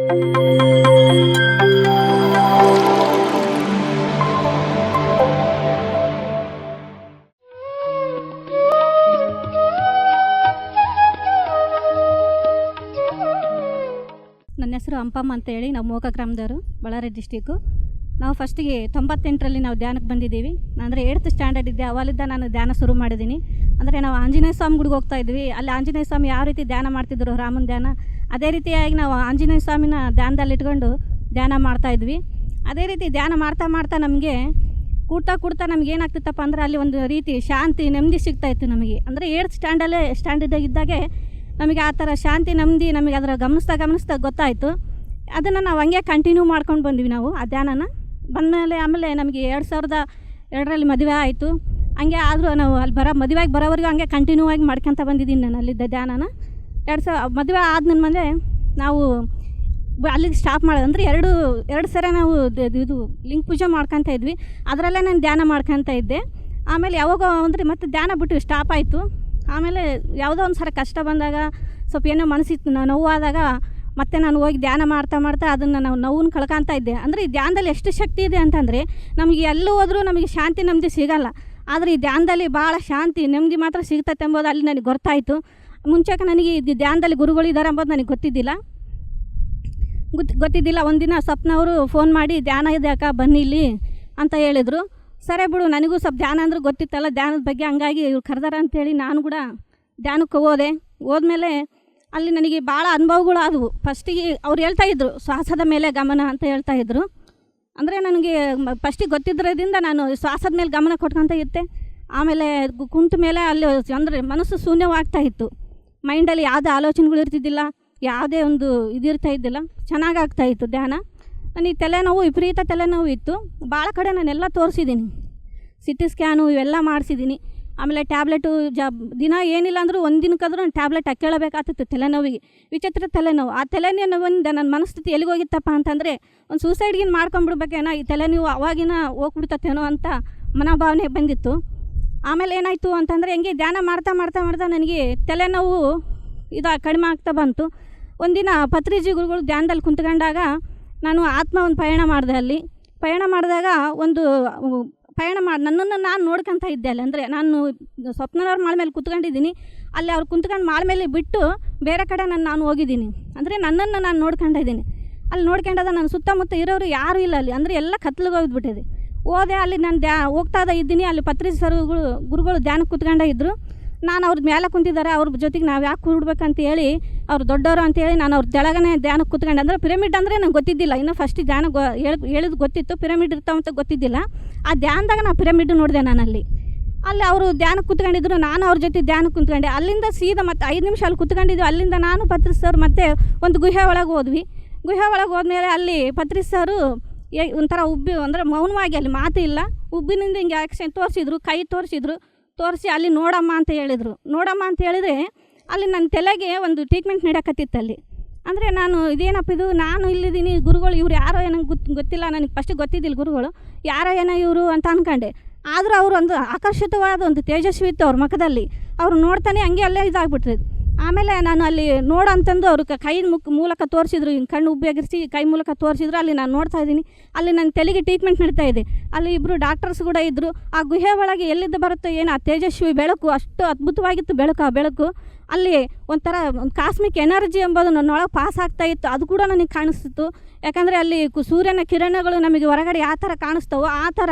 ನನ್ನ ಹೆಸರು ಅಂಪಮ್ಮ ಅಂತ ಹೇಳಿ, ನಾವು ಮೋಕ ಗ್ರಾಮದವರು, ಬಳ್ಳಾರಿ ಡಿಸ್ಟಿಕ್ಕು. ನಾವು ಫಸ್ಟಿಗೆ 98ರಲ್ಲಿ ನಾವು ಧ್ಯಾನಕ್ಕೆ ಬಂದಿದ್ದೀವಿ. ಅಂದರೆ 8th ಸ್ಟ್ಯಾಂಡರ್ಡ್ ಇದ್ದೆ, ಅವಲಿದ್ದ ನಾನು ಧ್ಯಾನ ಶುರು ಮಾಡಿದ್ದೀನಿ. ಅಂದರೆ ನಾವು ಆಂಜನೇಯ ಸ್ವಾಮಿ ಗುಡಿಗೆ ಹೋಗ್ತಾ ಇದ್ವಿ. ಅಲ್ಲಿ ಆಂಜನೇಯ ಸ್ವಾಮಿ ಯಾವ ರೀತಿ ಧ್ಯಾನ ಮಾಡ್ತಿದ್ರು, ರಾಮನ ಧ್ಯಾನ, ಅದೇ ರೀತಿಯಾಗಿ ನಾವು ಆಂಜನೇಯ ಸ್ವಾಮಿನ ಧ್ಯಾನದಲ್ಲಿ ಇಟ್ಕೊಂಡು ಧ್ಯಾನ ಮಾಡ್ತಾಯಿದ್ವಿ. ಅದೇ ರೀತಿ ಧ್ಯಾನ ಮಾಡ್ತಾ ಮಾಡ್ತಾ ನಮಗೆ ಕೂಡ್ತಾ ನಮ್ಗೆ ಏನಾಗ್ತಿತ್ತಪ್ಪ ಅಂದರೆ ಅಲ್ಲಿ ಒಂದು ರೀತಿ ಶಾಂತಿ, ನೆಮ್ಮದಿ ಸಿಗ್ತಾಯಿತ್ತು ನಮಗೆ. ಅಂದರೆ 8th ಸ್ಟ್ಯಾಂಡರ್ಡ್ ಇದ್ದಾಗೆ ನಮಗೆ ಆ ಥರ ಶಾಂತಿ, ನೆಮ್ಮದಿ ನಮಗೆ ಅದರ ಗಮನಿಸ್ತಾ ಗೊತ್ತಾಯಿತು. ಅದನ್ನು ನಾವು ಹಂಗೆ ಕಂಟಿನ್ಯೂ ಮಾಡ್ಕೊಂಡು ಬಂದ್ವಿ ನಾವು ಆ ಧ್ಯಾನನ. ಬಂದಮೇಲೆ ಆಮೇಲೆ ನಮಗೆ 2002ರಲ್ಲಿ ಮದುವೆ ಆಯಿತು. ಹಂಗೆ ಆದರೂ ನಾವು ಅಲ್ಲಿ ಮದುವೆಗೆ ಬರೋವರೆಗೂ ಹಂಗೆ ಕಂಟಿನ್ಯೂ ಆಗಿ ಮಾಡ್ಕೊತ ಬಂದಿದ್ದೀನಿ ನಾನು ಅಲ್ಲಿದ್ದ ಧ್ಯಾನನ. ಮದುವೆ ಆದ ನನ್ನ ಮೇಲೆ ನಾವು ಅಲ್ಲಿಗೆ ಸ್ಟಾಪ್ ಮಾಡೋದು. ಅಂದರೆ ಎರಡು ಸರಿ ನಾವು ಇದು ಲಿಂಗ ಪೂಜೆ ಮಾಡ್ಕೊತ ಇದ್ವಿ. ಅದರಲ್ಲೇ ನಾನು ಧ್ಯಾನ ಮಾಡ್ಕೊತ ಇದ್ದೆ. ಆಮೇಲೆ ಯಾವಾಗ ಅಂದರೆ ಮತ್ತೆ ಧ್ಯಾನ ಬಿಟ್ಟು ಸ್ಟಾಪ್ ಆಯಿತು. ಆಮೇಲೆ ಯಾವುದೋ ಒಂದು ಸಲ ಕಷ್ಟ ಬಂದಾಗ, ಸ್ವಲ್ಪ ಏನೋ ಮನಸ್ಸಿತ್ತು ನೋವಾದಾಗ ಮತ್ತೆ ನಾನು ಹೋಗಿ ಧ್ಯಾನ ಮಾಡ್ತಾ ಅದನ್ನು ನಾವು ನೋವನ್ನು ಕಳ್ಕೊತ ಇದ್ದೆ. ಅಂದರೆ ಈ ಧ್ಯಾನದಲ್ಲಿ ಎಷ್ಟು ಶಕ್ತಿ ಇದೆ ಅಂತಂದರೆ, ನಮಗೆ ಎಲ್ಲೂ ಹೋದರೂ ನಮಗೆ ಶಾಂತಿ ನೆಮ್ಮದಿ ಸಿಗೋಲ್ಲ. ಆದರೆ ಈ ಧ್ಯಾನದಲ್ಲಿ ಭಾಳ ಶಾಂತಿ ನೆಮ್ಮದಿ ಮಾತ್ರ ಸಿಗ್ತೈತೆ ಎಂಬುದು ಅಲ್ಲಿ ನನಗೆ ಗೊತ್ತಾಯಿತು. ಮುಂಚೆಗೆ ನನಗೆ ಇದು ಧ್ಯಾನದಲ್ಲಿ ಗುರುಗಳಿದ್ದಾರೆ ಎಂಬುದು ನನಗೆ ಗೊತ್ತಿದ್ದಿಲ್ಲ. ಒಂದಿನ ಸ್ವಪ್ನವರು ಫೋನ್ ಮಾಡಿ, ಧ್ಯಾನ ಇದೆ ಅಕ್ಕ ಬನ್ನಿ ಇಲ್ಲಿ ಅಂತ ಹೇಳಿದರು. ಸರಿ ಬಿಡು, ನನಗೂ ಸ್ವಲ್ಪ ಧ್ಯಾನ ಅಂದ್ರೆ ಗೊತ್ತಿತ್ತಲ್ಲ, ಧ್ಯಾನದ ಬಗ್ಗೆ, ಹಂಗಾಗಿ ಇವ್ರು ಕರೆದಾರ ಅಂತೇಳಿ ನಾನು ಕೂಡ ಧ್ಯಾನಕ್ಕೆ ಹೋದ್ಮೇಲೆ ಅಲ್ಲಿ ನನಗೆ ಭಾಳ ಅನುಭವಗಳು ಆದವು. ಫಸ್ಟಿಗೆ ಅವ್ರು ಹೇಳ್ತಾಯಿದ್ರು ಶ್ವಾಸದ ಮೇಲೆ ಗಮನ ಅಂತ ಹೇಳ್ತಾಯಿದ್ರು. ಅಂದರೆ ನನಗೆ ಫಸ್ಟಿಗೆ ಗೊತ್ತಿದ್ರೋದ್ರಿಂದ ನಾನು ಶ್ವಾಸದ ಮೇಲೆ ಗಮನ ಕೊಟ್ಕೊತ ಇದ್ದೆ. ಆಮೇಲೆ ಕುಂತ ಮೇಲೆ ಅಲ್ಲಿ ಅಂದರೆ ಮನಸ್ಸು ಶೂನ್ಯವಾಗ್ತಾಯಿತ್ತು. ಮೈಂಡಲ್ಲಿ ಯಾವುದೇ ಆಲೋಚನೆಗಳು ಇರ್ತಿದ್ದಿಲ್ಲ, ಯಾವುದೇ ಒಂದು ಇದಿರ್ತಾಯಿದ್ದಿಲ್ಲ, ಚೆನ್ನಾಗಾಗ್ತಾಯಿತ್ತು ಧ್ಯಾನ. ನನಗೆ ತಲೆನೋವು, ವಿಪರೀತ ತಲೆನೋವು ಇತ್ತು. ಭಾಳ ಕಡೆ ನಾನೆಲ್ಲ ತೋರಿಸಿದ್ದೀನಿ, CT ಸ್ಕ್ಯಾನು ಇವೆಲ್ಲ ಮಾಡಿಸಿದ್ದೀನಿ. ಆಮೇಲೆ ಟ್ಯಾಬ್ಲೆಟು ದಿನ ಏನಿಲ್ಲ ಅಂದರೂ ಒಂದು ದಿನಕ್ಕಾದ್ರೂ ನಾನು ಟ್ಯಾಬ್ಲೆಟ್ ಹಾಕ್ಕೊಳ್ಳಬೇಕಾಗ್ತಿತ್ತು ತಲೆನೋವಿಗೆ. ವಿಚಿತ್ರ ತಲೆನೋವು. ಆ ತಲೆನೋವಿಂದ ನನ್ನ ಮನಸ್ಥಿತಿ ಎಲ್ಲಿಗೋಗಿತ್ತಪ್ಪ ಅಂತಂದರೆ, ಒಂದು ಸೂಸೈಡ್ಗಿನ ಮಾಡ್ಕೊಂಡ್ಬಿಡ್ಬೇಕೇನೋ, ಈ ತಲೆನೋವು ಅವಾಗಿನ ಹೋಗ್ಬಿಡ್ತತ್ತೇನೋ ಅಂತ ಮನೋಭಾವನೆ ಬಂದಿತ್ತು. ಆಮೇಲೆ ಏನಾಯಿತು ಅಂತಂದರೆ, ಹೆಂಗೆ ಧ್ಯಾನ ಮಾಡ್ತಾ ನನಗೆ ತಲೆನೋವು ಕಡಿಮೆ ಆಗ್ತಾ ಬಂತು. ಒಂದಿನ ಪತ್ರಿಜಿ ಗುರುಗಳು ಧ್ಯಾನದಲ್ಲಿ ಕುಂತ್ಕೊಂಡಾಗ ನಾನು ಒಂದು ಪಯಣ ಮಾಡಿದೆ. ಅಲ್ಲಿ ಪಯಣ ಮಾಡಿದಾಗ ನನ್ನನ್ನು ನಾನು ನೋಡ್ಕೊತ ಇದ್ದೆ ಅಲ್ಲಿ. ಅಂದರೆ ನಾನು ಸ್ವಪ್ನವ್ರ ಮಾಳ ಮೇಲೆ ಕುತ್ಕೊಂಡಿದ್ದೀನಿ. ಅಲ್ಲಿ ಅವ್ರು ಕುಂತ್ಕೊಂಡು ಮಾಳ ಮೇಲೆ ಬಿಟ್ಟು ಬೇರೆ ಕಡೆ ನಾನು ಹೋಗಿದ್ದೀನಿ. ಅಂದರೆ ನನ್ನನ್ನು ನಾನು ನೋಡ್ಕೊಂಡಿದ್ದೀನಿ. ಅಲ್ಲಿ ನೋಡ್ಕೊಂಡಾಗ ನನ್ನ ಸುತ್ತಮುತ್ತ ಇರೋರು ಯಾರೂ ಇಲ್ಲ ಅಲ್ಲಿ. ಅಂದರೆ ಎಲ್ಲ ಕತ್ಲಿಗೆ ಹೋಗ್ಬಿಟ್ಟಿದೆ. ಹೋದೆ, ಅಲ್ಲಿ ನಾನು ಹೋಗ್ತಾ ಇದ್ದೀನಿ. ಅಲ್ಲಿ ಪತ್ರಿಜಿ ಗುರುಗಳು ಧ್ಯಾನಕ್ಕೆ ಕುತ್ಕೊಂಡೇ ಇದ್ದರು. ನಾನು ಅವ್ರ ಮೇಲೆ ಕುಂತಿದ್ದಾರೆ, ಅವ್ರ ಜೊತೆಗೆ ನಾವು ಯಾಕೆ ಕೂಡ್ಬೇಕಂತ ಹೇಳಿ, ಅವ್ರು ದೊಡ್ಡವರು ಅಂತೇಳಿ ನಾನು ಅವ್ರ ತೆಳಗನೆ ಧ್ಯಾನಕ್ಕೆ ಕುತ್ಕೊಂಡೆ. ಅಂದರೆ ಪಿರಮಿಡ್ ಅಂದರೆ ನಂಗೆ ಗೊತ್ತಿದ್ದಿಲ್ಲ. ಇನ್ನು ಫಸ್ಟ್ ಧ್ಯಾನ ಹೇಳಿದ್ದು ಗೊತ್ತಿತ್ತು, ಪಿರಮಿಡ್ ಇರ್ತಾವಂತ ಗೊತ್ತಿದ್ದಿಲ್ಲ. ಆ ಧ್ಯಾನದಾಗ ನಾನು ಪಿರಮಿಡ್ ನೋಡಿದೆ. ಅಲ್ಲಿ ಅವರು ಧ್ಯಾನಕ್ಕೆ ಕುತ್ಕೊಂಡಿದ್ರು, ನಾನು ಅವ್ರ ಜೊತೆ ಧ್ಯಾನಕ್ಕೆ ಕುಂತ್ಕೊಂಡೆ. ಅಲ್ಲಿಂದ ಸೀದಾ ಮತ್ತೆ 5 ನಿಮಿಷ ಅಲ್ಲಿ ಕುತ್ಕೊಂಡಿದ್ವಿ. ಅಲ್ಲಿಂದ ನಾನು ಪತ್ರಿಜಿ ಸರ್ ಮತ್ತೆ ಒಂದು ಗುಹೆ ಒಳಗೆ ಹೋದ್ವಿ. ಗುಹೆ ಒಳಗೆ ಹೋದ್ಮೇಲೆ ಅಲ್ಲಿ ಪತ್ರಿಜಿ ಸರು ಒಂಥರ ಅಂದರೆ ಮೌನವಾಗಿ, ಅಲ್ಲಿ ಮಾತು ಇಲ್ಲ, ಉಬ್ಬಿನಿಂದ ಹಿಂಗೆ ಆ್ಯಕ್ಷನ್ ತೋರಿಸಿದ್ರು, ಕೈ ತೋರಿಸಿ ಅಲ್ಲಿ ನೋಡಮ್ಮ ಅಂತ ಹೇಳಿದರೆ ಅಲ್ಲಿ ನನ್ನ ತಲೆಗೆ ಒಂದು ಟ್ರೀಟ್ಮೆಂಟ್ ನಡೆಯಕತ್ತಿತ್ತು ಅಲ್ಲಿ. ಅಂದರೆ ನಾನು ಇದೇನಪ್ಪ ಇದು, ನಾನು ಇಲ್ಲಿದ್ದೀನಿ, ಗುರುಗಳು ಇವ್ರು ಯಾರೋ ಏನೋ ಗೊತ್ತಿಲ್ಲ, ನನಗೆ ಫಸ್ಟಿಗೆ ಗೊತ್ತಿದ್ದಿಲ್ಲ ಗುರುಗಳು ಯಾರೋ ಏನೋ ಇವರು ಅಂತ ಅಂದ್ಕೊಂಡೆ. ಆದರೂ ಅವರು ಒಂದು ಆಕರ್ಷಿತವಾದ ಒಂದು ತೇಜಸ್ವಿ ಇತ್ತು ಅವ್ರ ಮುಖದಲ್ಲಿ. ಅವ್ರು ನೋಡ್ತಾನೆ ಹಂಗೆ ಅಲ್ಲೇ ಇದಾಗ್ಬಿಟ್ಟಿದೆ. ಆಮೇಲೆ ನಾನು ಅಲ್ಲಿ ನೋಡಂತಂದು ಅವರು ಕೈ ಮೂಲಕ ತೋರಿಸಿದ್ರು, ಹಿಂಗೆ ಕಣ್ಣು ಉಬ್ಬಿಯಾಗಿರಿಸಿ ಕೈ ಮೂಲಕ ತೋರಿಸಿದ್ರು. ಅಲ್ಲಿ ನಾನು ನೋಡ್ತಾ ಇದ್ದೀನಿ. ಅಲ್ಲಿ ನನ್ನ ತಲೆಗೆ ಟ್ರೀಟ್ಮೆಂಟ್ ನಡೀತಾ ಇದೆ. ಅಲ್ಲಿ ಇಬ್ಬರು ಡಾಕ್ಟರ್ಸ್ ಕೂಡ ಇದ್ದರು. ಆ ಗುಹೆ ಒಳಗೆ ಎಲ್ಲಿದ್ದು ಬರುತ್ತೋ ಏನೋ ಆ ತೇಜಸ್ವಿ ಬೆಳಕು, ಅಷ್ಟು ಅದ್ಭುತವಾಗಿತ್ತು ಬೆಳಕು. ಆ ಬೆಳಕು ಅಲ್ಲಿ ಒಂಥರ ಒಂದು ಕಾಸ್ಮಿಕ್ ಎನರ್ಜಿ ಎಂಬುದು ನನ್ನೊಳಗೆ ಪಾಸ್ ಆಗ್ತಾ ಇತ್ತು. ಅದು ಕೂಡ ನನಗೆ ಕಾಣಿಸ್ತಿತ್ತು. ಯಾಕಂದರೆ ಅಲ್ಲಿ ಸೂರ್ಯನ ಕಿರಣಗಳು ನಮಗೆ ಹೊರಗಡೆ ಯಾವ ಥರ ಕಾಣಿಸ್ತವೋ ಆ ಥರ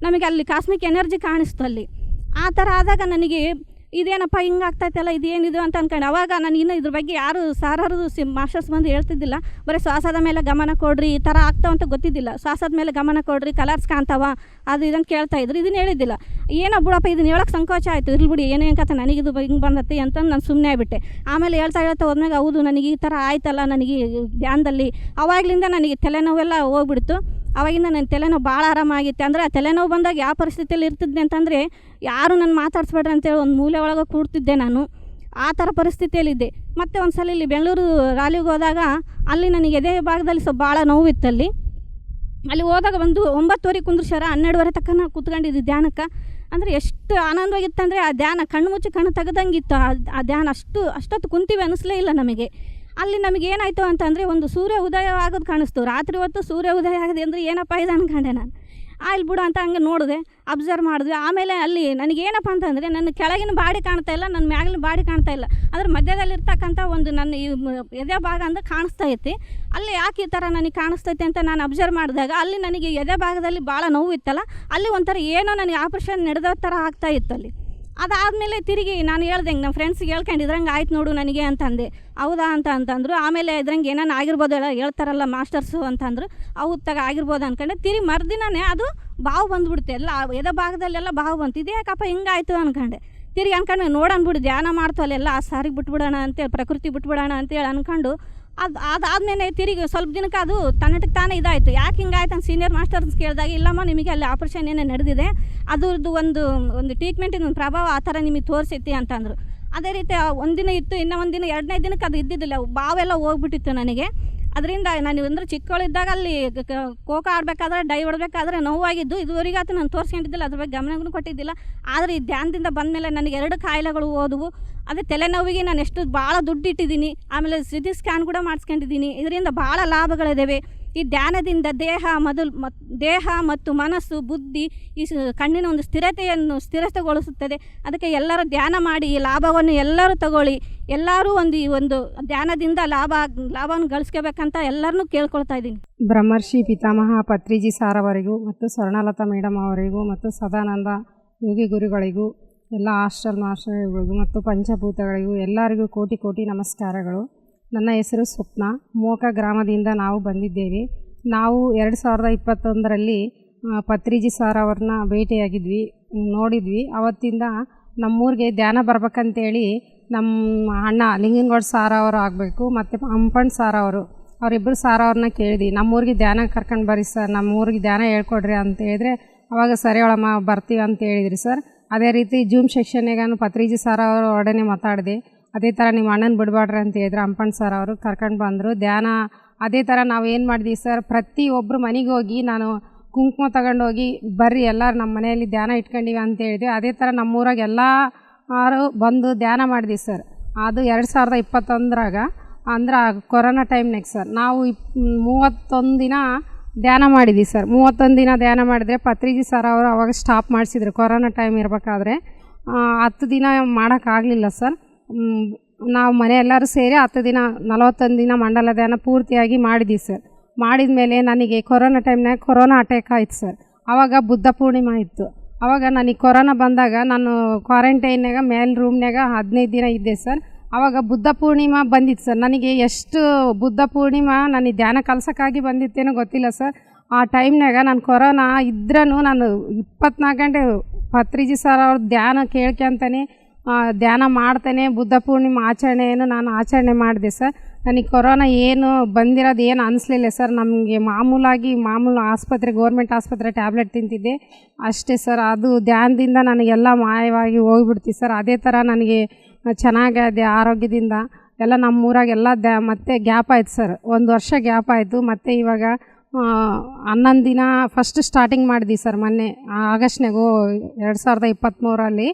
ನಮಗೆ ಅಲ್ಲಿ ಕಾಸ್ಮಿಕ್ ಎನರ್ಜಿ ಕಾಣಿಸ್ತು ಅಲ್ಲಿ. ಆ ಥರ ಆದಾಗ ನನಗೆ ಇದೇನಪ್ಪ ಹಿಂಗೆ ಆಗ್ತಾಯಿತ್ತಲ್ಲ, ಇದೇನಿದು ಅಂತ ಅಂದ್ಕೊಂಡು. ಅವಾಗ ನಾನು ಇನ್ನೂ ಇದ್ರ ಬಗ್ಗೆ ಯಾರು ಸಾರದು ಮಾಸ್ಟರ್ಸ್ ಬಂದು ಹೇಳ್ತಿದ್ದಿಲ್ಲ. ಬರೀ ಶ್ವಾಸದ ಮೇಲೆ ಗಮನ ಕೊಡ್ರಿ, ಈ ಥರ ಆಗ್ತಾವಂತ ಗೊತ್ತಿದ್ದಿಲ್ಲ. ಶ್ವಾಸದ ಮೇಲೆ ಗಮನ ಕೊಡ್ರಿ, ಕಲರ್ಸ್ ಕಾಣ್ತಾವ, ಅದು ಇದನ್ನು ಕೇಳ್ತಾಯಿದ್ರು. ಇದನ್ನು ಹೇಳಿದ್ದಿಲ್ಲ. ಏನೋ ಬಿಡಪ್ಪ, ಇದನ್ನು ಹೇಳೋಕ್ಕೆ ಸಂಕೋಚ ಆಯಿತು, ಇರ್ಲಿ ಬಿಡಿ, ಏನೋ ಹೆಂಗತ್ತ, ನನಗಿದು ಹಿಂಗೆ ಬಂದತ್ತೆ ಅಂತಂದು ನಾನು ಸುಮ್ಮನೆ ಆಗಿಬಿಟ್ಟೆ. ಆಮೇಲೆ ಹೇಳ್ತಾ ಹೋದ್ಮೇಲೆ ಹೌದು ನನಗೆ ಈ ಥರ ಆಯ್ತಲ್ಲ ನನಗೆ ಧ್ಯಾನದಲ್ಲಿ. ಅವಾಗಲಿಂದ ನನಗೆ ತಲೆನೋವೆಲ್ಲ ಹೋಗ್ಬಿಡ್ತು. ಅವಾಗಿಂದ ನನ್ನ ತಲೆನೋವು ಭಾಳ ಆರಾಮಾಗಿತ್ತು. ಅಂದರೆ ಆ ತಲೆನೋವು ಬಂದಾಗ ಯಾವ ಪರಿಸ್ಥಿತಿಯಲ್ಲಿ ಇರ್ತಿದ್ದೆ ಅಂತಂದರೆ, ಯಾರು ನನ್ನ ಮಾತಾಡಿಸ್ಬೇಡ್ರಿ ಅಂತೇಳಿ ಒಂದು ಮೂಲೆ ಒಳಗೆ ಕೂಡ್ತಿದ್ದೆ ನಾನು. ಆ ಥರ ಪರಿಸ್ಥಿತಿಯಲ್ಲಿದ್ದೆ. ಮತ್ತು ಒಂದು ಸಲ ಇಲ್ಲಿ ಬೆಂಗಳೂರು ರಾಲಿಗೆ ಹೋದಾಗ ಅಲ್ಲಿ ನನಗೆ ಎದೆ ಭಾಗದಲ್ಲಿ ಸ್ವಲ್ಪ ಭಾಳ ನೋವಿತ್ತು. ಅಲ್ಲಿ ಹೋದಾಗ ಒಂದು 9:30 ಕುಂದ್ರಿಸ್ಯಾರ, 12:30 ತನಕ ನಾನು ಕೂತ್ಕೊಂಡಿದ್ದೆ ಧ್ಯಾನಕ್ಕೆ. ಅಂದರೆ ಎಷ್ಟು ಆನಂದವಾಗಿತ್ತಂದರೆ ಆ ಧ್ಯಾನ, ಕಣ್ಣು ಮುಚ್ಚಿ ಕಣ್ಣು ತೆಗೆದಂಗಿತ್ತು ಆ ಧ್ಯಾನ. ಅಷ್ಟೊತ್ತು ಕುಂತೀವಿ ಅನ್ನಿಸ್ಲೇ ಇಲ್ಲ ನಮಗೆ. ಅಲ್ಲಿ ನಮಗೆ ಏನಾಯಿತು ಅಂತಂದರೆ ಒಂದು ಸೂರ್ಯ ಉದಯ ಆಗೋದು ಕಾಣಿಸ್ತು. ರಾತ್ರಿ ಹೊತ್ತು ಸೂರ್ಯ ಉದಯ ಆಗಿದೆ ಅಂದರೆ ಏನಪ್ಪ ಇದು ಅಂದ್ಕೊಂಡೆ ನಾನು. ಇಲ್ಲಿ ಬಿಡು ಅಂತ ಹಂಗೆ ನೋಡಿದೆ, ಅಬ್ಸರ್ವ್ ಮಾಡಿದ್ವಿ. ಆಮೇಲೆ ಅಲ್ಲಿ ನನಗೇನಪ್ಪ ಅಂತಂದರೆ ನನ್ನ ಕೆಳಗಿನ ಬಾಡಿ ಕಾಣ್ತಾ ಇಲ್ಲ, ನನ್ನ ಮ್ಯಾಗಿನ ಬಾಡಿ ಕಾಣ್ತಾ ಇಲ್ಲ. ಅದ್ರ ಮಧ್ಯದಲ್ಲಿರ್ತಕ್ಕಂಥ ಒಂದು ನನ್ನ ಈ ಎದೆ ಭಾಗ ಅಂತ ಕಾಣಿಸ್ತಾ ಐತಿ. ಅಲ್ಲಿ ಯಾಕೆ ಈ ಥರ ನನಗೆ ಕಾಣಿಸ್ತೈತೆ ಅಂತ ನಾನು ಅಬ್ಸರ್ವ್ ಮಾಡಿದಾಗ ಅಲ್ಲಿ ನನಗೆ ಎದೆ ಭಾಗದಲ್ಲಿ ಭಾಳ ನೋವು ಇತ್ತಲ್ಲ, ಅಲ್ಲಿ ಒಂಥರ ಏನೋ ನನಗೆ ಆಪ್ರೇಷನ್ ನಡೆದೋ ಥರ ಆಗ್ತಾ ಇತ್ತು ಅಲ್ಲಿ. ಅದಾದಮೇಲೆ ತಿರುಗಿ ನಾನು ಹೇಳ್ದೆ, ನಮ್ಮ ಫ್ರೆಂಡ್ಸ್ಗೆ ಹೇಳ್ಕೊಂಡಿದ್ರಂಗೆ ಆಯ್ತು ನೋಡು ನನಗೆ ಅಂತಂದೆ. ಹೌದಾ ಅಂತಂದರು. ಆಮೇಲೆ ಇದ್ರಂಗೆ ಏನಾನ ಆಗಿರ್ಬೋದು ಹೇಳ್ತಾರಲ್ಲ ಮಾಸ್ಟರ್ಸು ಅಂತಂದರು. ಹೌದು ತಗ ಆಗಿರ್ಬೋದು ಅಂದ್ಕೊಂಡೆ. ತಿರುಗಿ ಮರುದಿನನೇ ಅದು ಬಾವು ಬಂದುಬಿಡುತ್ತೆ, ಎಲ್ಲ ಎದೆ ಭಾಗದಲ್ಲೆಲ್ಲ ಬಾವು ಬಂತು. ಇದೇ ಯಾಕಪ್ಪ ಹಿಂಗಾಯ್ತು ಅಂದ್ಕೊಂಡೆ. ತಿರುಗಿ ಅನ್ಕೊಂಡು ನೋಡೋಣ ಬಿಡು, ಧ್ಯಾನ ಮಾಡ್ತವಲ್ಲೆಲ್ಲ ಆ ಸಾರಿಗೆ ಬಿಟ್ಬಿಡೋಣ ಅಂತೇಳಿ, ಪ್ರಕೃತಿ ಬಿಟ್ಬಿಡೋಣ ಅಂತೇಳಿ ಅಂದ್ಕೊಂಡು ಅದಾದಮೇಲೆ ತಿರುಗಿ ಸ್ವಲ್ಪ ದಿನಕ್ಕೆ ಅದು ತನ್ನಟಕ್ಕೆ ತಾನೇ ಇದಾಯಿತು. ಯಾಕೆ ಹಿಂಗಾಯ್ತು ಅಂತ ಸೀನಿಯರ್ ಮಾಸ್ಟರ್ಸ್ ಕೇಳಿದಾಗ, ಇಲ್ಲಮ್ಮ ನಿಮಗೆ ಅಲ್ಲಿ ಆಪ್ರೇಷನ್ ಏನೋ ನಡೆದಿದೆ, ಅದ್ರದ್ದು ಒಂದು ಟ್ರೀಟ್ಮೆಂಟಿನ ಒಂದು ಪ್ರಭಾವ ಆ ಥರ ನಿಮಗೆ ತೋರಿಸೈತಿ ಅಂತಂದರು. ಅದೇ ರೀತಿ ಒಂದಿನ ಇತ್ತು, ಇನ್ನೂ ಒಂದಿನ 2ನೇ ದಿನಕ್ಕೆ ಅದು ಇದ್ದಿದ್ದಿಲ್ಲ, ಬಾವೆಲ್ಲ ಹೋಗ್ಬಿಟ್ಟಿತ್ತು ನನಗೆ. ಅದರಿಂದ ನಾನು ಅಂದರೆ ಚಿಕ್ಕವಳಿದ್ದಾಗ ಅಲ್ಲಿ ಖೋಖೋ ಆಡಬೇಕಾದ್ರೆ ಡೈ ಹೊಡಬೇಕಾದ್ರೆ ನೋವಾಗಿದ್ದು, ಇದುವರೆಗಾತು ನಾನು ತೋರಿಸ್ಕೊಂಡಿದ್ದಿಲ್ಲ, ಅದ್ರ ಬಗ್ಗೆ ಗಮನನೂ ಕೊಟ್ಟಿದ್ದಿಲ್ಲ. ಆದರೆ ಈ ಧ್ಯಾನದಿಂದ ಬಂದಮೇಲೆ ನನಗೆ 2 ಕಾಯಿಲೆಗಳು ಹೋದವು. ಅದೇ ತಲೆನೋವಿಗೆ ನಾನು ಎಷ್ಟು ಭಾಳ ದುಡ್ಡು ಇಟ್ಟಿದ್ದೀನಿ, ಆಮೇಲೆ ಸಿಟಿ ಸ್ಕ್ಯಾನ್ ಕೂಡ ಮಾಡಿಸ್ಕೊಂಡಿದ್ದೀನಿ. ಇದರಿಂದ ಭಾಳ ಲಾಭಗಳಿದ್ದಾವೆ. ಈ ಧ್ಯಾನದಿಂದ ದೇಹ ಮತ್ತು ಮನಸ್ಸು, ಬುದ್ಧಿ, ಈ ಕಣ್ಣಿನ ಒಂದು ಸ್ಥಿರತೆಗೊಳಿಸುತ್ತದೆ. ಅದಕ್ಕೆ ಎಲ್ಲರೂ ಧ್ಯಾನ ಮಾಡಿ ಈ ಲಾಭವನ್ನು ಎಲ್ಲರೂ ತಗೊಳ್ಳಿ. ಎಲ್ಲರೂ ಒಂದು ಧ್ಯಾನದಿಂದ ಲಾಭವನ್ನು ಗಳಿಸ್ಕೋಬೇಕಂತ ಎಲ್ಲರನ್ನೂ ಕೇಳ್ಕೊಳ್ತಾ ಇದ್ದೀನಿ. ಬ್ರಹ್ಮರ್ಷಿ ಪಿತಾಮಹ ಪತ್ರಿಜಿ ಸಾರ್ ಅವರಿಗೂ ಮತ್ತು ಸ್ವರ್ಣಲತಾ ಮೇಡಮ್ ಅವರಿಗೂ ಮತ್ತು ಸದಾನಂದ ಯೋಗಿ ಗುರುಗಳಿಗೂ, ಎಲ್ಲ ಹಾಸ್ಟೆಲ್ ಮಾಸ್ಟರ್ಗಳಿಗೂ ಮತ್ತು ಪಂಚಭೂತಗಳಿಗೂ ಎಲ್ಲರಿಗೂ ಕೋಟಿ ಕೋಟಿ ನಮಸ್ಕಾರಗಳು. ನನ್ನ ಹೆಸರು ಸ್ವಪ್ನ. ಮೋಕ ಗ್ರಾಮದಿಂದ ನಾವು ಬಂದಿದ್ದೇವೆ. ನಾವು 2021ರಲ್ಲಿ ಪತ್ರಿಜಿ ಸಾರ್ ಅವ್ರನ್ನ ಭೇಟಿಯಾಗಿದ್ವಿ, ನೋಡಿದ್ವಿ. ಅವತ್ತಿಂದ ನಮ್ಮೂರಿಗೆ ಧ್ಯಾನ ಬರ್ಬೇಕಂತೇಳಿ ನಮ್ಮ ಅಣ್ಣ ಲಿಂಗನಗೌಡ ಸಾರ್ ಅವರು ಆಗಬೇಕು ಮತ್ತು ಹಂಪಣ್ಣ ಸಾರ್ ಅವರಿಬ್ಬರು ಸಾರ್ ಅವ್ರನ್ನ ಕೇಳಿದ್ವಿ, ನಮ್ಮೂರಿಗೆ ಧ್ಯಾನ ಕರ್ಕೊಂಡು ಬರ್ರಿ ಸರ್, ನಮ್ಮೂರಿಗೆ ಧ್ಯಾನ ಹೇಳ್ಕೊಡ್ರಿ ಅಂತ ಹೇಳಿದ್ರೆ, ಅವಾಗ ಸರಿ ಹೇಳಮ್ಮ ಬರ್ತೀವಿ ಅಂತ ಹೇಳಿದ್ರಿ ಸರ್. ಅದೇ ರೀತಿ ಜೂಮ್ ಸೆಕ್ಷನ್ಯಾಗ ಪತ್ರಿಜಿ ಸಾರ್ ಅವರ ಒಡನೆ ಮಾತಾಡಿದೆ. ಅದೇ ಥರ ನಿಮ್ಮ ಅಣ್ಣನ ಬಿಡಬೇಡ್ರಿ ಅಂತ ಹೇಳಿದ್ರು. ಹಂಪಣ್ಣ ಸರ್ ಅವರು ಕರ್ಕೊಂಡು ಬಂದರು ಧ್ಯಾನ. ಅದೇ ಥರ ನಾವು ಏನು ಮಾಡಿದ್ವಿ ಸರ್, ಪ್ರತಿಯೊಬ್ಬರು ಮನೆಗೆ ಹೋಗಿ ನಾನು ಕುಂಕುಮ ತಗೊಂಡೋಗಿ ಬರ್ರಿ ಎಲ್ಲರೂ ನಮ್ಮ ಮನೆಯಲ್ಲಿ ಧ್ಯಾನ ಇಟ್ಕೊಂಡಿವಿ ಅಂತ ಹೇಳಿದ್ವಿ. ಅದೇ ಥರ ನಮ್ಮೂರಾಗ ಎಲ್ಲರೂ ಬಂದು ಧ್ಯಾನ ಮಾಡಿದ್ವಿ ಸರ್. ಅದು 2021ರಾಗ ಅಂದ್ರೆ ಕೊರೋನಾ ಟೈಮ್ನಾಗ ಸರ್ ನಾವು 31 ದಿನ ಧ್ಯಾನ ಮಾಡಿದ್ವಿ ಸರ್. 31 ದಿನ ಧ್ಯಾನ ಮಾಡಿದ್ರೆ ಪತ್ರಿಜಿ ಸರ್ ಅವರು ಅವಾಗ ಸ್ಟಾಪ್ ಮಾಡಿಸಿದ್ರು. ಕೊರೋನಾ ಟೈಮ್ ಇರಬೇಕಾದ್ರೆ 10 ದಿನ ಮಾಡೋಕ್ಕಾಗಲಿಲ್ಲ ಸರ್. ನಾವು ಮನೆ ಎಲ್ಲರೂ ಸೇರಿ 10 ದಿನ 41 ದಿನ ಮಂಡಲ ಧ್ಯಾನ ಪೂರ್ತಿಯಾಗಿ ಮಾಡಿದ್ವಿ ಸರ್. ಮಾಡಿದ ಮೇಲೆ ನನಗೆ ಕೊರೋನಾ ಟೈಮ್ನಾಗ ಕೊರೋನಾ ಅಟ್ಯಾಕ್ ಆಯಿತು ಸರ್. ಆವಾಗ ಬುದ್ಧ ಪೂರ್ಣಿಮಾ ಇತ್ತು. ಆವಾಗ ನನಗೆ ಕೊರೋನಾ ಬಂದಾಗ ನಾನು ಕ್ವಾರಂಟೈನ್ನಾಗ ಮೇಲೆ ರೂಮ್ನಾಗ 15 ದಿನ ಇದ್ದೆ ಸರ್. ಆವಾಗ ಬುದ್ಧ ಪೂರ್ಣಿಮಾ ಬಂದಿತ್ತು ಸರ್. ನನಗೆ ಎಷ್ಟು ಬುದ್ಧ ಪೂರ್ಣಿಮಾ ನನಗೆ ಧ್ಯಾನ ಕಲ್ಸೋಕ್ಕಾಗಿ ಬಂದಿತ್ತೇನೋ ಗೊತ್ತಿಲ್ಲ ಸರ್. ಆ ಟೈಮ್ನಾಗ ನಾನು ಕೊರೋನಾ ಇದ್ರೂ ನಾನು 24 ಗಂಟೆ ಪತ್ರಿಜಿ ಸರ್ ಅವ್ರ ಧ್ಯಾನ ಕೇಳ್ಕೊಂತಾನೆ ಧ್ಯಾನ ಮಾಡ್ತಾನೆ ಬುದ್ಧ ಪೂರ್ಣಿಮಾ ಆಚರಣೆಯನ್ನು ನಾನು ಆಚರಣೆ ಮಾಡಿದೆ ಸರ್. ನನಗೆ ಕೊರೋನಾ ಏನು ಬಂದಿರೋದು ಏನು ಅನಿಸ್ಲಿಲ್ಲ ಸರ್. ನಮಗೆ ಮಾಮೂಲು ಆಸ್ಪತ್ರೆ, ಗೌರ್ಮೆಂಟ್ ಆಸ್ಪತ್ರೆ ಟ್ಯಾಬ್ಲೆಟ್ ತಿಂತಿದ್ದೆ ಅಷ್ಟೇ ಸರ್. ಅದು ಧ್ಯಾನದಿಂದ ನನಗೆಲ್ಲ ಮಾಯವಾಗಿ ಹೋಗ್ಬಿಡ್ತೀವಿ ಸರ್. ಅದೇ ಥರ ನನಗೆ ಚೆನ್ನಾಗಿದೆ ಆರೋಗ್ಯದಿಂದ. ಎಲ್ಲ ನಮ್ಮೂರಾಗೆಲ್ಲ ಮತ್ತೆ ಗ್ಯಾಪ್ ಆಯ್ತು ಸರ್. 1 ವರ್ಷ ಗ್ಯಾಪ್ ಆಯಿತು. ಮತ್ತು ಇವಾಗ 11 ದಿನ ಫಸ್ಟ್ ಸ್ಟಾರ್ಟಿಂಗ್ ಮಾಡಿದ್ವಿ ಸರ್. ಮೊನ್ನೆ ಆಗಸ್ಟ್ನಾಗ 2023ರಲ್ಲಿ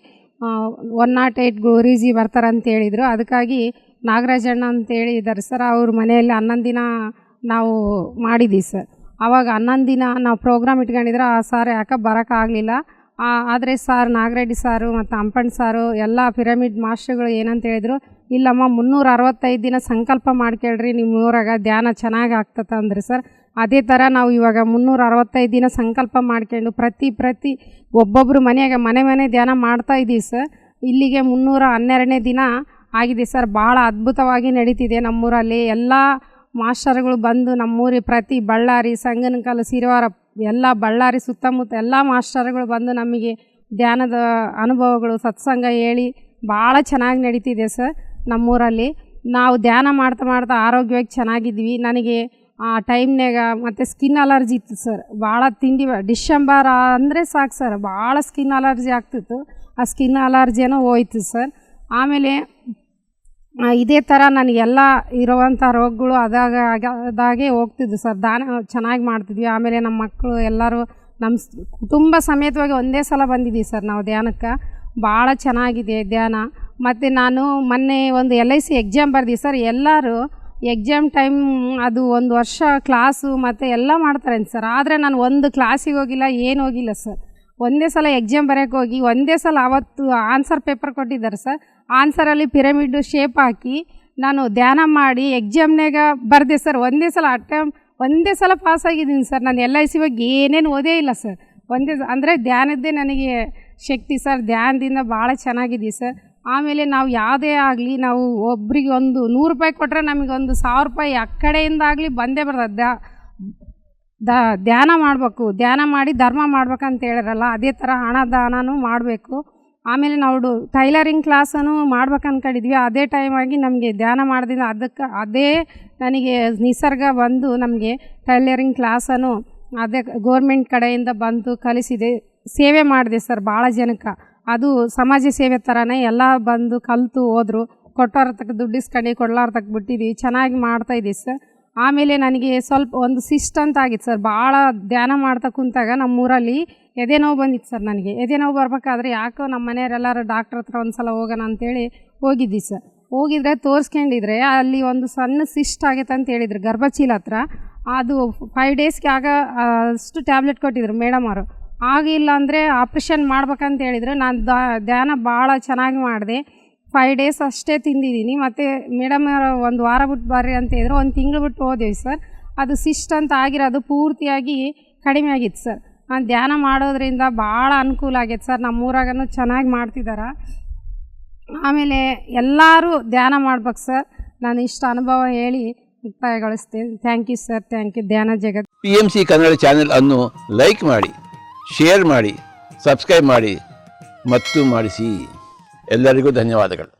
108 ಗುರೂಜಿ ಬರ್ತಾರಂತ ಹೇಳಿದರು. ಅದಕ್ಕಾಗಿ ನಾಗರಾಜಣ್ಣ ಅಂತೇಳಿ ಇದ್ದಾರೆ ಸರ್, ಅವ್ರ ಮನೆಯಲ್ಲಿ 11 ದಿನ ನಾವು ಮಾಡಿದ್ವಿ ಸರ್. ಆವಾಗ 11 ದಿನ ನಾವು ಪ್ರೋಗ್ರಾಮ್ ಇಟ್ಕೊಂಡಿದ್ರೆ ಆ ಸಾರ್ ಯಾಕೆ ಬರೋಕ್ಕಾಗಲಿಲ್ಲ. ಆದರೆ ಸಾರ್ ನಾಗರೆಡ್ಡಿ ಸಾರು ಮತ್ತು ಹಂಪಣ್ಣ ಸಾರು ಎಲ್ಲ ಪಿರಮಿಡ್ ಮಾಸ್ಟರ್ಗಳು ಏನಂತ ಹೇಳಿದ್ರು, ಇಲ್ಲಮ್ಮ 365 ದಿನ ಸಂಕಲ್ಪ ಮಾಡ್ಕೊಳ್ರಿ, ನಿಮ್ಮ ಊರಾಗ ಧ್ಯಾನ ಚೆನ್ನಾಗಿ ಆಗ್ತದೆ ಅಂದ್ರಿ ಸರ್. ಅದೇ ಥರ ನಾವು ಇವಾಗ 365 ದಿನ ಸಂಕಲ್ಪ ಮಾಡ್ಕೊಂಡು ಪ್ರತಿ ಒಬ್ಬೊಬ್ಬರು ಮನೆಯಾಗ ಮನೆ ಧ್ಯಾನ ಮಾಡ್ತಾ ಇದ್ದೀವಿ ಸರ್. ಇಲ್ಲಿಗೆ 312ನೇ ದಿನ ಆಗಿದೆ ಸರ್. ಭಾಳ ಅದ್ಭುತವಾಗಿ ನಡೀತಿದೆ ನಮ್ಮೂರಲ್ಲಿ. ಎಲ್ಲ ಮಾಸ್ಟರ್ಗಳು ಬಂದು ನಮ್ಮೂರಿಗೆ ಪ್ರತಿ ಬಳ್ಳಾರಿ, ಸಂಗನಕಲ್ಲು, ಸಿರಿವಾರ ಎಲ್ಲ ಬಳ್ಳಾರಿ ಸುತ್ತಮುತ್ತ ಎಲ್ಲ ಮಾಸ್ಟರ್ಗಳು ಬಂದು ನಮಗೆ ಧ್ಯಾನದ ಅನುಭವಗಳು ಸತ್ಸಂಗ ಹೇಳಿ ಭಾಳ ಚೆನ್ನಾಗಿ ನಡೀತಿದೆ ಸರ್ ನಮ್ಮೂರಲ್ಲಿ. ನಾವು ಧ್ಯಾನ ಮಾಡ್ತಾ ಆರೋಗ್ಯವಾಗಿ ಚೆನ್ನಾಗಿದ್ವಿ. ನನಗೆ ಆ ಟೈಮ್ನಾಗ ಮತ್ತು ಸ್ಕಿನ್ ಅಲರ್ಜಿ ಇತ್ತು ಸರ್. ಭಾಳ ತಿಂಡಿ ಡಿಸೆಂಬರ್ ಅಂದರೆ ಸಾಕು ಸರ್, ಭಾಳ ಸ್ಕಿನ್ ಅಲರ್ಜಿ ಆಗ್ತಿತ್ತು. ಆ ಸ್ಕಿನ್ ಅಲರ್ಜಿನೂ ಹೋಯ್ತು ಸರ್. ಆಮೇಲೆ ಇದೇ ಥರ ನನಗೆಲ್ಲ ಇರುವಂಥ ರೋಗಗಳು ಅದಾಗೆ ಹೋಗ್ತಿದ್ವು ಸರ್. ದಾನ ಚೆನ್ನಾಗಿ ಮಾಡ್ತಿದ್ವಿ. ಆಮೇಲೆ ನಮ್ಮ ಮಕ್ಕಳು ಎಲ್ಲರೂ ನಮ್ಮ ಕುಟುಂಬ ಸಮೇತವಾಗಿ ಒಂದೇ ಸಲ ಬಂದಿದ್ದೀವಿ ಸರ್ ನಾವು ಧ್ಯಾನಕ್ಕೆ. ಭಾಳ ಚೆನ್ನಾಗಿದೆ ಧ್ಯಾನ. ಮತ್ತು ನಾನು ಮೊನ್ನೆ ಒಂದು LIC ಎಕ್ಸಾಮ್ ಬರ್ದಿ ಸರ್. ಎಲ್ಲರೂ ಎಕ್ಸಾಮ್ ಟೈಮ್ ಅದು ಒಂದು ವರ್ಷ ಕ್ಲಾಸು ಮತ್ತು ಎಲ್ಲ ಮಾಡ್ತಾರೆ ಸರ್. ಆದರೆ ನಾನು ಒಂದು ಕ್ಲಾಸಿಗೆ ಹೋಗಿಲ್ಲ, ಏನು ಹೋಗಿಲ್ಲ ಸರ್. ಒಂದೇ ಸಲ ಎಕ್ಸಾಮ್ ಬರೆಯೋಕ್ಕೆ ಹೋಗಿ ಒಂದೇ ಸಲ ಅವತ್ತು ಆನ್ಸರ್ ಪೇಪರ್ ಕೊಟ್ಟಿದ್ದಾರೆ ಸರ್. ಆನ್ಸರಲ್ಲಿ ಪಿರಮಿಡ್ ಶೇಪ್ ಹಾಕಿ ನಾನು ಧ್ಯಾನ ಮಾಡಿ ಎಕ್ಸಾಮ್ನಾಗ ಬರೆದೆ ಸರ್. ಒಂದೇ ಸಲ ಪಾಸಾಗಿದ್ದೀನಿ ಸರ್. ನಾನು LIC ಬಗ್ಗೆ ಏನೇನು ಓದೇ ಇಲ್ಲ ಸರ್. ಅಂದರೆ ಧ್ಯಾನದ್ದೇ ನನಗೆ ಶಕ್ತಿ ಸರ್. ಧ್ಯಾನದಿಂದ ಭಾಳ ಚೆನ್ನಾಗಿದ್ದೀವಿ ಸರ್. ಆಮೇಲೆ ನಾವು ಯಾವುದೇ ಆಗಲಿ, ನಾವು ಒಬ್ರಿಗೆ ಒಂದು 100 ರೂಪಾಯಿ ಕೊಟ್ಟರೆ ನಮಗೊಂದು 1000 ರೂಪಾಯಿ ಆ ಕಡೆಯಿಂದ ಆಗಲಿ ಬಂದೇ ಬರ್ತದೆ. ಧ್ಯಾನ ಮಾಡಬೇಕು, ಧ್ಯಾನ ಮಾಡಿ ಧರ್ಮ ಮಾಡ್ಬೇಕಂತ ಹೇಳಿರಲ್ಲ, ಅದೇ ಥರ ಹಣ ದಾನನೂ ಮಾಡಬೇಕು. ಆಮೇಲೆ ನಾವು ಟೈಲರಿಂಗ್ ಕ್ಲಾಸನ್ನು ಮಾಡ್ಬೇಕು ಅಂದ್ಕೊಂಡಿದ್ವಿ. ಅದೇ ಟೈಮಾಗಿ ನಮಗೆ ಧ್ಯಾನ ಮಾಡೋದ್ರಿಂದ ಅದೇ ನನಗೆ ನಿಸರ್ಗ ಬಂದು ನಮಗೆ ಟೈಲರಿಂಗ್ ಕ್ಲಾಸನ್ನು ಅದೇ ಗೋರ್ಮೆಂಟ್ ಕಡೆಯಿಂದ ಬಂದು ಕಲಿಸಿದೆ. ಸೇವೆ ಮಾಡಿದೆ ಸರ್ ಭಾಳ ಜನಕ್ಕೆ. ಅದು ಸಮಾಜ ಸೇವೆ ಥರನೇ ಎಲ್ಲ ಬಂದು ಕಲಿತು ಹೋದರು. ಕೊಟ್ಟವ್ರ ತಕ್ಕ ದುಡ್ಡು ಇಸ್ಕೊಂಡು ಕೊಡ್ಲಾರ ತಕ್ಕ ಬಿಟ್ಟಿದ್ದೀವಿ. ಚೆನ್ನಾಗಿ ಮಾಡ್ತಾಯಿದ್ದೀವಿ ಸರ್. ಆಮೇಲೆ ನನಗೆ ಸ್ವಲ್ಪ ಒಂದು ಸಿಸ್ಟ್ ಅಂತ ಆಗಿತ್ತು ಸರ್. ಭಾಳ ಧ್ಯಾನ ಮಾಡ್ತಾ ಕುಂತಾಗ ನಮ್ಮೂರಲ್ಲಿ ಎದೆ ನೋವು ಬಂದಿತ್ತು ಸರ್. ನನಗೆ ಎದೆ ನೋವು ಬರ್ಬೇಕಾದ್ರೆ ಯಾಕೋ ನಮ್ಮ ಮನೆಯವರೆಲ್ಲರೂ ಡಾಕ್ಟ್ರ್ ಹತ್ರ ಒಂದು ಸಲ ಹೋಗೋಣ ಅಂತೇಳಿ ಹೋಗಿದ್ದಿ ಸರ್. ಹೋಗಿದ್ರೆ ತೋರಿಸ್ಕೊಂಡಿದ್ರೆ ಅಲ್ಲಿ ಒಂದು ಸಣ್ಣ ಸಿಸ್ಟ್ ಆಗೈತೆ ಅಂತ ಹೇಳಿದ್ರು ಗರ್ಭಚೀಲ ಹತ್ರ. ಅದು 5 ಡೇಸ್ಗೆ ಅಷ್ಟು ಟ್ಯಾಬ್ಲೆಟ್ ಕೊಟ್ಟಿದ್ರು ಮೇಡಮ್ ಅವರು. ಆಗಿಲ್ಲ ಅಂದರೆ ಆಪ್ರೇಷನ್ ಮಾಡ್ಬೇಕಂತ ಹೇಳಿದ್ರು. ನಾನು ಧ್ಯಾನ ಭಾಳ ಚೆನ್ನಾಗಿ ಮಾಡಿದೆ. 5 ಡೇಸ್ ಅಷ್ಟೇ ತಿಂದಿದ್ದೀನಿ. ಮತ್ತು ಮೇಡಮ್ ಒಂದು ವಾರ ಬಿಟ್ಟು ಬರ್ರಿ ಅಂತ ಹೇಳಿದ್ರು. 1 ತಿಂಗಳು ಬಿಟ್ಟು ಹೋದೇವಿ ಸರ್. ಅದು ಸಿಸ್ಟ್ ಅಂತ ಆಗಿರೋದು ಪೂರ್ತಿಯಾಗಿ ಕಡಿಮೆ ಆಗಿತ್ತು ಸರ್. ನಾನು ಧ್ಯಾನ ಮಾಡೋದ್ರಿಂದ ಭಾಳ ಅನುಕೂಲ ಆಗೈತೆ ಸರ್. ನಮ್ಮೂರಾಗೂ ಚೆನ್ನಾಗಿ ಮಾಡ್ತಿದ್ದಾರೆ. ಆಮೇಲೆ ಎಲ್ಲರೂ ಧ್ಯಾನ ಮಾಡ್ಬೇಕು ಸರ್. ನಾನು ಇಷ್ಟು ಅನುಭವ ಹೇಳಿ ಮುಕ್ತಾಯಗೊಳಿಸ್ತೇನೆ. Thank you sir. Thank you. Dhyana Jagat PMC Kannada channel ಅನ್ನು ಲೈಕ್ ಮಾಡಿ, ಶೇರ್ ಮಾಡಿ, ಸಬ್ಸ್ಕ್ರೈಬ್ ಮಾಡಿ ಮತ್ತು ಮಾಡಿಸಿ. ಎಲ್ಲರಿಗೂ ಧನ್ಯವಾದಗಳು.